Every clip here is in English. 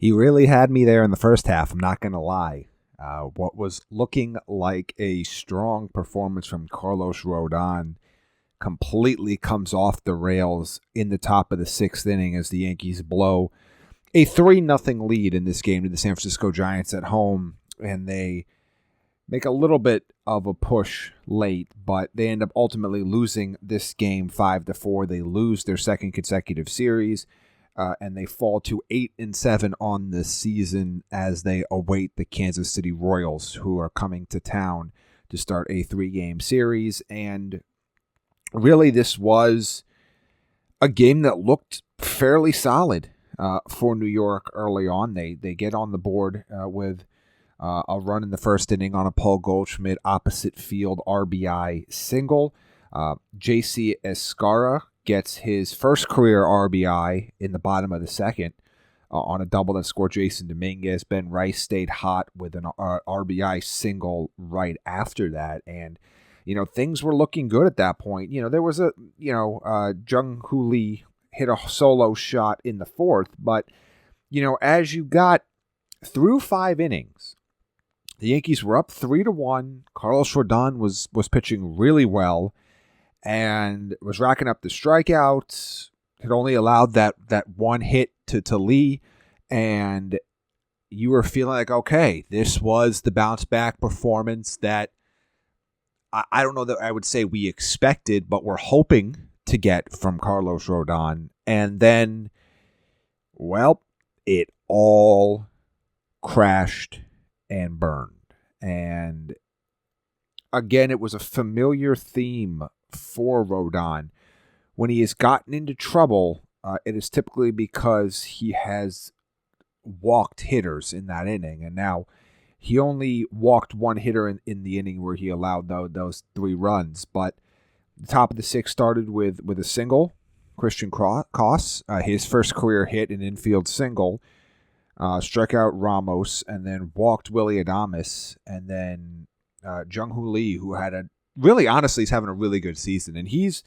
He really had me there in the first half, I'm not going to lie. What was looking like a strong performance from Carlos Rodon completely comes off the rails in the top of the sixth inning as the Yankees blow a 3-0 lead in this game to the San Francisco Giants at home, and they make a little bit of a push late, but they end up ultimately losing this game 5-4. They lose their second consecutive series, and they fall to 8-7 on the season as they await the Kansas City Royals, who are coming to town to start a 3-game series. And really, this was a game that looked fairly solid for New York early on. They get on the board with a run in the first inning on a Paul Goldschmidt opposite field RBI single. J.C. Escarra gets his first career RBI in the bottom of the second on a double that scored Jason Dominguez. Ben Rice stayed hot with an RBI single right after that. And, things were looking good at that point. There was Jung Hoo Lee hit a solo shot in the fourth. But, as you got through 5 innings, the Yankees were up 3-1. Carlos Rodon was pitching really well and was racking up the strikeouts. Had only allowed that one hit to Lee, and you were feeling like, okay, this was the bounce back performance that I don't know that I would say we expected, but we're hoping to get from Carlos Rodon. And then, well, it all crashed and burned. And again, it was a familiar theme for Rodon. When he has gotten into trouble, it is typically because he has walked hitters in that inning. And now he only walked one hitter in the inning where he allowed those 3 runs. But the top of the sixth started with a single, Christian Koss, his first career hit, an infield single. Struck out Ramos, and then walked Willy Adames, and then Jung Hoo Lee, who had honestly, he's having a really good season. And he's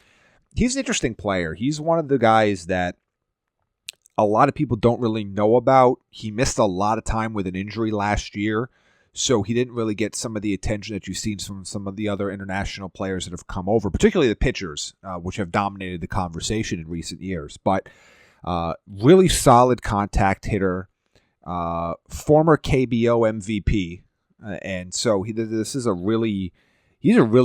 an interesting player. He's one of the guys that a lot of people don't really know about. He missed a lot of time with an injury last year, so he didn't really get some of the attention that you've seen from some of the other international players that have come over, particularly the pitchers, which have dominated the conversation in recent years. But really solid contact hitter. Former KBO MVP, and so he's a really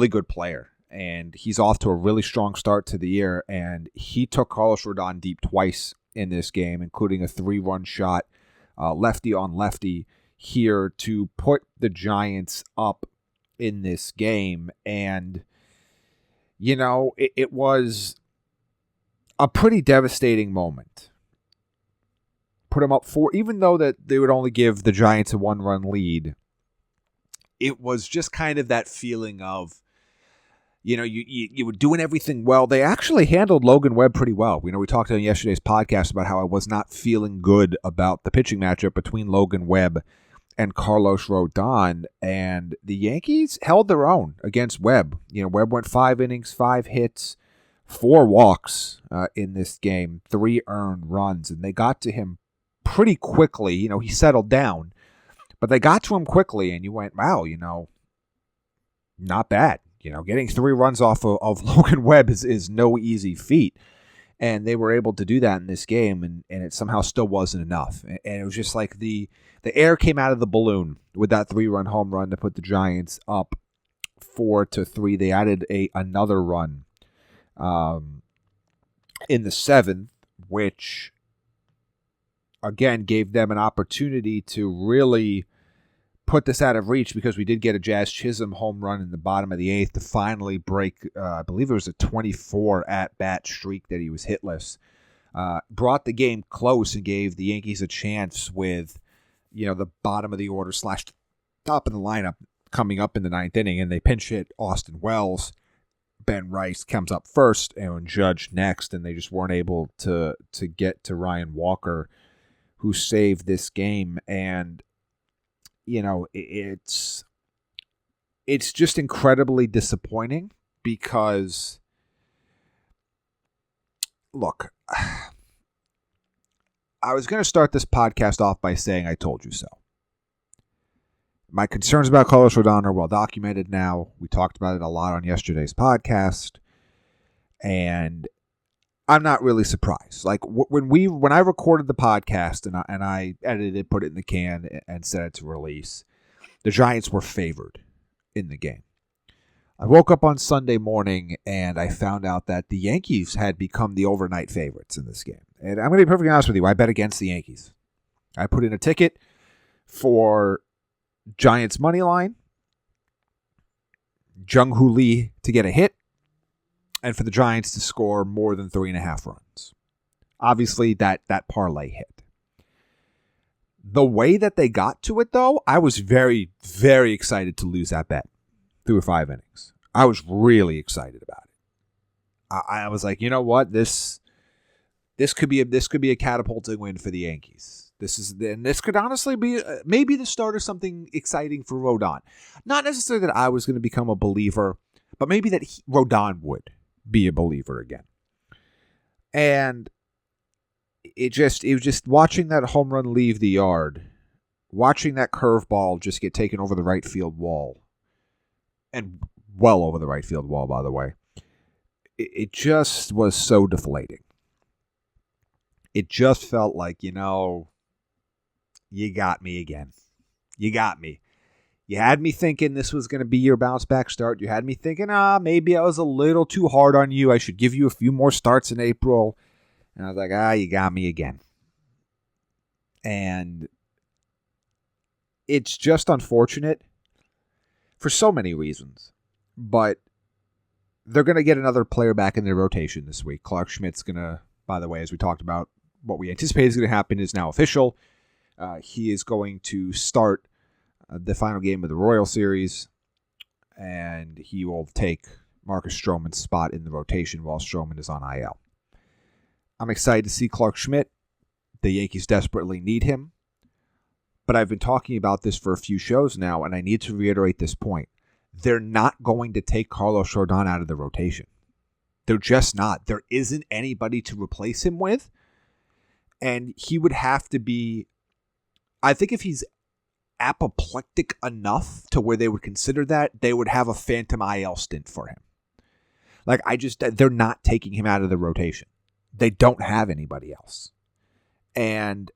good player, and he's off to a really strong start to the year. And he took Carlos Rodon deep twice in this game, including a 3-run shot, lefty on lefty here to put the Giants up in this game. And it was a pretty devastating moment. Put them up 4, even though that they would only give the Giants a 1-run lead. It was just kind of that feeling of, you were doing everything well. They actually handled Logan Webb pretty well. We talked on yesterday's podcast about how I was not feeling good about the pitching matchup between Logan Webb and Carlos Rodon, and the Yankees held their own against Webb. Webb went 5 innings, 5 hits, 4 walks in this game, 3 earned runs, and they got to him pretty quickly. He settled down, but they got to him quickly, and you went, wow, not bad. Getting 3 runs off of Logan Webb is no easy feat, and they were able to do that in this game, and it somehow still wasn't enough. And it was just like the air came out of the balloon with that 3-run home run to put the Giants up 4-3. They added another run in the 7th, which again gave them an opportunity to really put this out of reach, because we did get a Jazz Chisholm home run in the bottom of the 8th to finally break, I believe it was a 24 at-bat streak that he was hitless. Brought the game close and gave the Yankees a chance with, the bottom of the order / top of the lineup coming up in the 9th inning, and they pinch hit Austin Wells. Ben Rice comes up first and Judge next, and they just weren't able to get to Ryan Walker, who saved this game. And it's just incredibly disappointing because, look, I was going to start this podcast off by saying I told you so. My concerns about Carlos Rodon are well documented now. We talked about it a lot on yesterday's podcast. And I'm not really surprised. Like when I recorded the podcast and I edited it, put it in the can, and set it to release, the Giants were favored in the game. I woke up on Sunday morning and I found out that the Yankees had become the overnight favorites in this game. And I'm going to be perfectly honest with you. I bet against the Yankees. I put in a ticket for Giants money line, Jung-Hoo Lee to get a hit, and for the Giants to score more than 3.5 runs. Obviously, that parlay hit. The way that they got to it, though, I was very, very excited to lose that bet through 5 innings. I was really excited about it. I was like, you know what, this could be a catapulting win for the Yankees. This could honestly be maybe the start of something exciting for Rodon. Not necessarily that I was going to become a believer, but maybe that Rodon would be a believer again. And it was just watching that home run leave the yard, watching that curveball just get taken over the right field wall, and well over the right field wall, by the way. It just was so deflating. It just felt like, you got me again. You got me. You had me thinking this was going to be your bounce back start. You had me thinking, maybe I was a little too hard on you. I should give you a few more starts in April. And I was like, you got me again. And it's just unfortunate for so many reasons. But they're going to get another player back in their rotation this week. Clark Schmidt's going to, by the way, as we talked about, what we anticipate is going to happen is now official. He is going to start the final game of the Royal Series, and he will take Marcus Stroman's spot in the rotation while Stroman is on IL. I'm excited to see Clark Schmidt. The Yankees desperately need him. But I've been talking about this for a few shows now, and I need to reiterate this point. They're not going to take Carlos Rodon out of the rotation. They're just not. There isn't anybody to replace him with. And he would have to be, I think if he's apoplectic enough to where they would consider that, they would have a phantom IL stint for him. They're not taking him out of the rotation. They don't have anybody else. And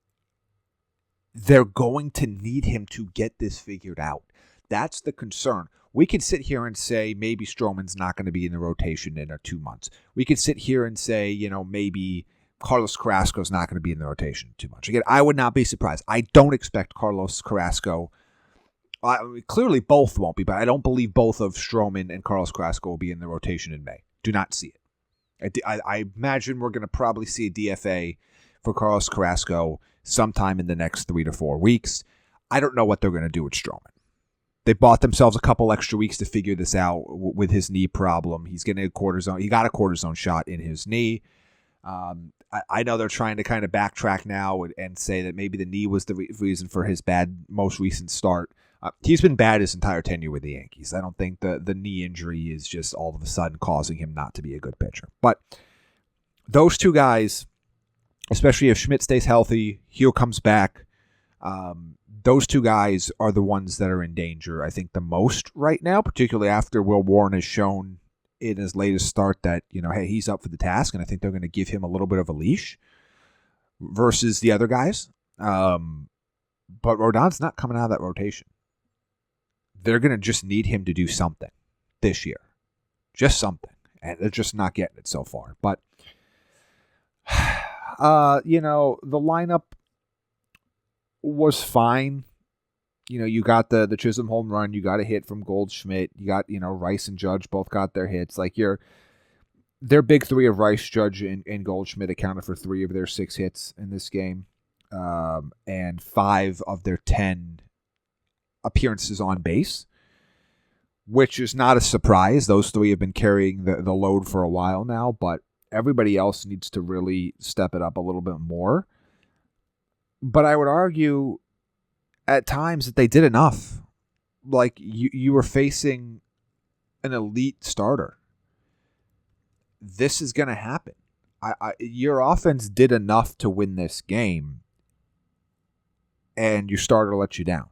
they're going to need him to get this figured out. That's the concern. We could sit here and say maybe Stroman's not going to be in the rotation in 2 months. We could sit here and say, maybe Carlos Carrasco's not going to be in the rotation too much. Again, I would not be surprised. I don't expect Carlos Carrasco. Clearly, both won't be, but I don't believe both of Stroman and Carlos Carrasco will be in the rotation in May. Do not see it. I imagine we're going to probably see a DFA for Carlos Carrasco sometime in the next 3 to 4 weeks. I don't know what they're going to do with Stroman. They bought themselves a couple extra weeks to figure this out with his knee problem. He's getting a cortisone. He got a cortisone shot in his knee. I know they're trying to kind of backtrack now and say that maybe the knee was the reason for his most recent start. He's been bad his entire tenure with the Yankees. I don't think the knee injury is just all of a sudden causing him not to be a good pitcher. But those two guys, especially if Schmidt stays healthy, Hugh comes back, those two guys are the ones that are in danger, I think, the most right now, particularly after Will Warren has shown in his latest start that, hey, he's up for the task, and I think they're going to give him a little bit of a leash versus the other guys. But Rodon's not coming out of that rotation. They're going to just need him to do something this year. Just something. And they're just not getting it so far. But, the lineup was fine. You got the Chisholm home run. You got a hit from Goldschmidt. You got, Rice and Judge both got their hits. Their big three of Rice, Judge, and Goldschmidt accounted for 3 of their 6 hits in this game. And 5 of their 10 appearances on base, which is not a surprise. Those 3 have been carrying the load for a while now, but everybody else needs to really step it up a little bit more. But I would argue at times that they did enough. You were facing an elite starter. This is going to happen. your offense did enough to win this game, and your starter let you down.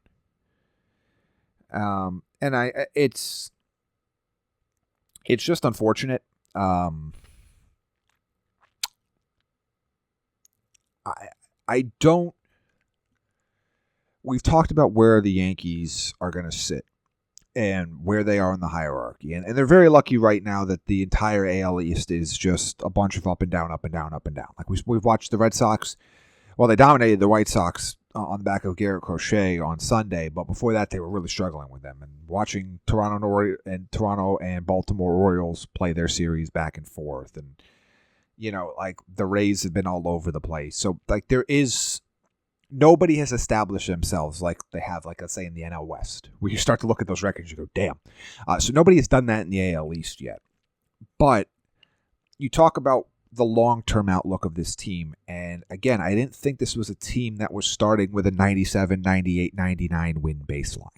It's just unfortunate. I don't. We've talked about where the Yankees are going to sit and where they are in the hierarchy. And they're very lucky right now that the entire AL East is just a bunch of up and down, up and down, up and down. Like we've watched the Red Sox. Well, they dominated the White Sox on the back of Garrett Crochet on Sunday, but before that, they were really struggling with them. And watching Toronto and Baltimore Orioles play their series back and forth, and like the Rays have been all over the place. So like nobody has established themselves like they have, like let's say in the NL West, where you start to look at those records, you go, damn. So nobody has done that in the AL East yet. But you talk about the long-term outlook of this team, and again, I didn't think this was a team that was starting with a 97, 98, 99 win baseline.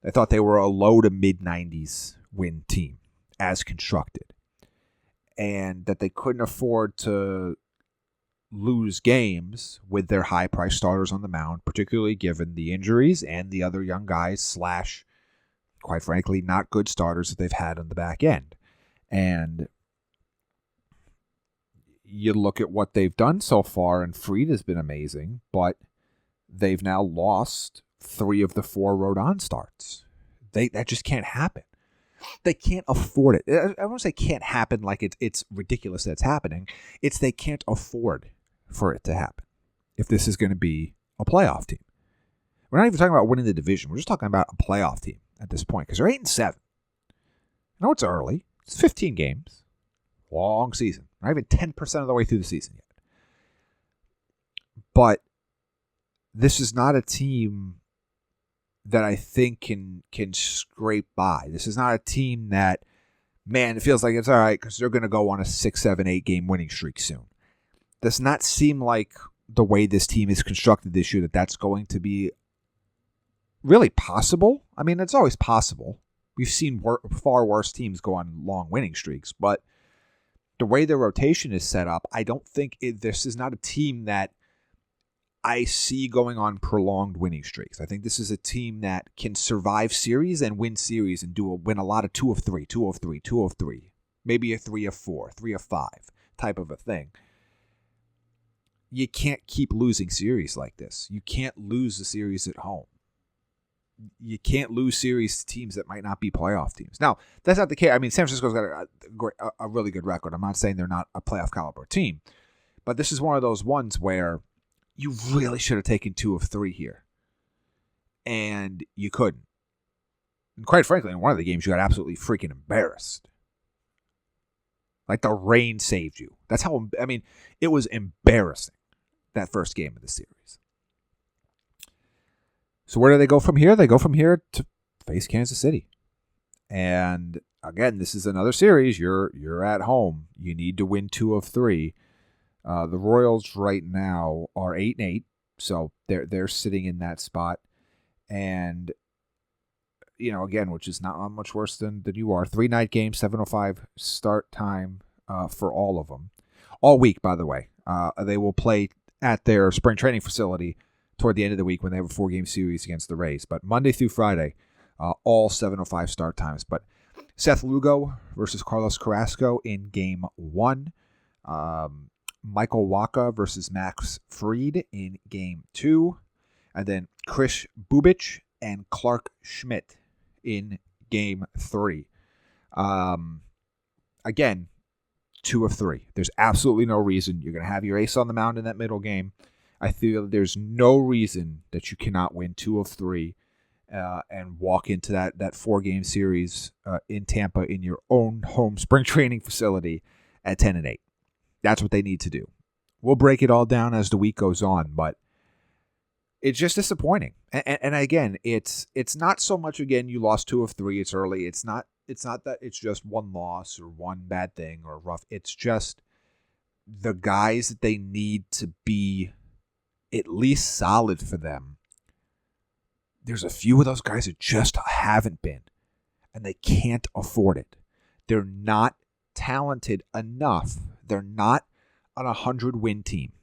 I thought they were a low to mid-90s win team as constructed, and that they couldn't afford to lose games with their high-priced starters on the mound, particularly given the injuries and the other young guys / quite frankly, not good starters that they've had on the back end. And you look at what they've done so far, and Fried has been amazing, but they've now lost 3 of the 4 Rodon starts. That just can't happen. They can't afford it. I won't say can't happen like it's ridiculous that it's happening. It's they can't afford for it to happen if this is going to be a playoff team. We're not even talking about winning the division. We're just talking about a playoff team at this point because they're 8-7. I know it's early. It's 15 games. Long season. Not even 10% of the way through the season yet. But this is not a team that I think can scrape by. This is not a team that, man, it feels like it's all right because they're going to go on a 6, 7, 8 game winning streak soon. Does not seem like the way this team is constructed this year that's going to be really possible. I mean, it's always possible. We've seen far worse teams go on long winning streaks, but the way their rotation is set up, I don't think this is not a team that I see going on prolonged winning streaks. I think this is a team that can survive series and win series and win a lot of 2 of 3, 2 of 3, 2 of 3, maybe a 3 of 4, 3 of 5 type of a thing. You can't keep losing series like this. You can't lose the series at home. You can't lose series to teams that might not be playoff teams. Now, that's not the case. I mean, San Francisco's got a really good record. I'm not saying they're not a playoff caliber team, but this is one of those ones where you really should have taken 2 of 3 here, and you couldn't. And quite frankly, in one of the games, you got absolutely freaking embarrassed. Like the rain saved you. That's how, I mean, it was embarrassing, that first game of the series. So where do they go from here? They go from here to face Kansas City. And again, this is another series. You're at home. You need to win 2 of 3. The Royals right now are 8-8, so they're sitting in that spot. And again, which is not much worse than you are. 3-night game, 7:05 start time for all of them. All week, by the way. They will play at their spring training facility toward the end of the week when they have a 4-game series against the Rays. But Monday through Friday, all 7:05 start times. But Seth Lugo versus Carlos Carrasco in Game 1. Michael Wacha versus Max Fried in Game 2. And then Chris Bubich and Clark Schmidt in Game 3. Again, 2 of 3. There's absolutely no reason. You're going to have your ace on the mound in that middle game. I feel there's no reason that you cannot win 2 of 3 and walk into that 4-game series in Tampa in your own home spring training facility at 10-8. That's what they need to do. We'll break it all down as the week goes on, but it's just disappointing. And again, it's not so much, again, you lost 2 of 3. It's early. It's not that it's just one loss or one bad thing or rough. It's just the guys that they need to be at least solid for them. There's a few of those guys that just haven't been, and they can't afford it. They're not talented enough. They're not an 100-win team.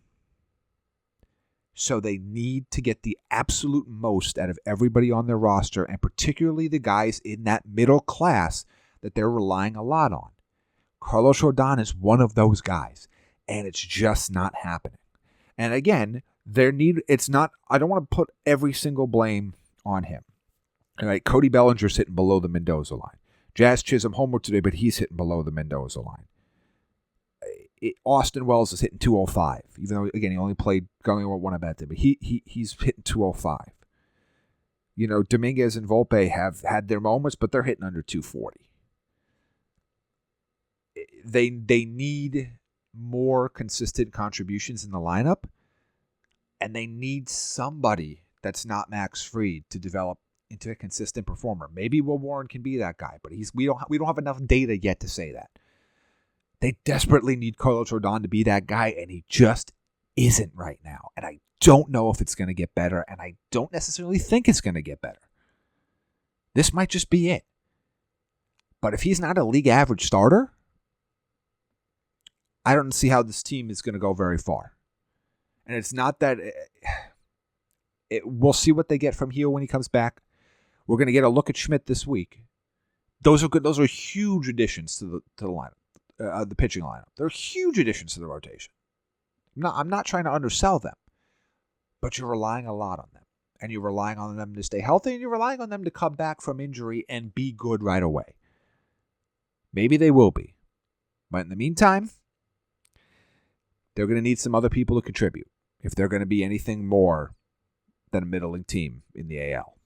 So they need to get the absolute most out of everybody on their roster, and particularly the guys in that middle class that they're relying a lot on. Carlos Rodon is one of those guys, and it's just not happening. And again, I don't want to put every single blame on him. All right, Cody Bellinger's hitting below the Mendoza line. Jazz Chisholm homered today, but he's hitting below the Mendoza line. Austin Wells is hitting 205, even though, again, he only won a bet there, but he's hitting 205. Dominguez and Volpe have had their moments, but they're hitting under 240. They need more consistent contributions in the lineup, and they need somebody that's not Max Fried to develop into a consistent performer. Maybe Will Warren can be that guy, but we don't have enough data yet to say that. They desperately need Carlos Rodon to be that guy, and he just isn't right now. And I don't know if it's going to get better, and I don't necessarily think it's going to get better. This might just be it. But if he's not a league average starter, I don't see how this team is going to go very far. And it's not that we'll see what they get from Heel when he comes back. We're going to get a look at Schmidt this week. Those are good. Those are huge additions to the lineup. The pitching lineup. They're huge additions to the rotation. I'm not trying to undersell them, but you're relying a lot on them. And you're relying on them to stay healthy, and you're relying on them to come back from injury and be good right away. Maybe they will be. But in the meantime, they're going to need some other people to contribute if they're going to be anything more than a middling team in the AL.